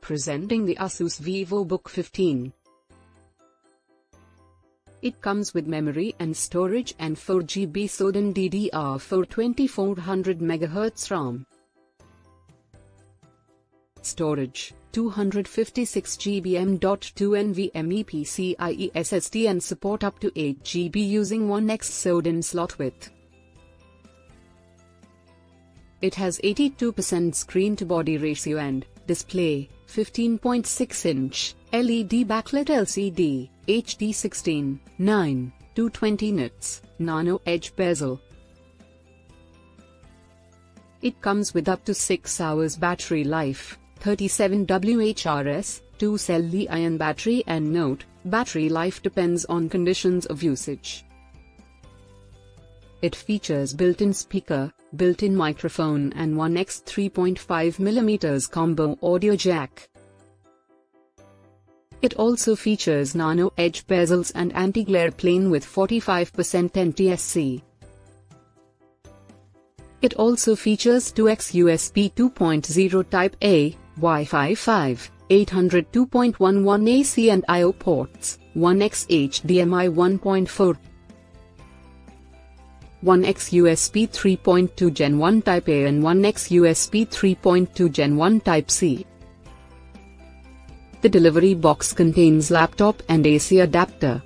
Presenting the ASUS VivoBook 15. It comes with memory and storage and 4GB SO-DIMM DDR4 2400 MHz RAM. Storage, 256GB M.2 NVMe PCIe SSD and support up to 8GB using 1x SO-DIMM slot width. It has 82% screen-to-body ratio and display, 15.6-inch, LED Backlit LCD, HD 16:9, 220 nits, NanoEdge Bezel. It comes with up to 6 hours battery life, 37 WHRS, 2-cell Li-ion battery and note, battery life depends on conditions of usage. It features built-in speaker, built-in microphone and 1x 3.5mm combo audio jack. It also features NanoEdge bezels and anti-glare plane with 45% NTSC. It also features 2x USB 2.0 Type A, Wi-Fi 5, 800 2.11 AC and I/O ports, 1x HDMI 1.4, 1x USB 3.2 Gen 1 Type A and 1x USB 3.2 Gen 1 Type C. The delivery box contains laptop and AC adapter.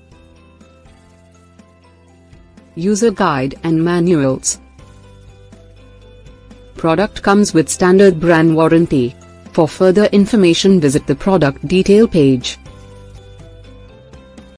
User guide and manuals. Product comes with standard brand warranty. For further information visit the product detail page.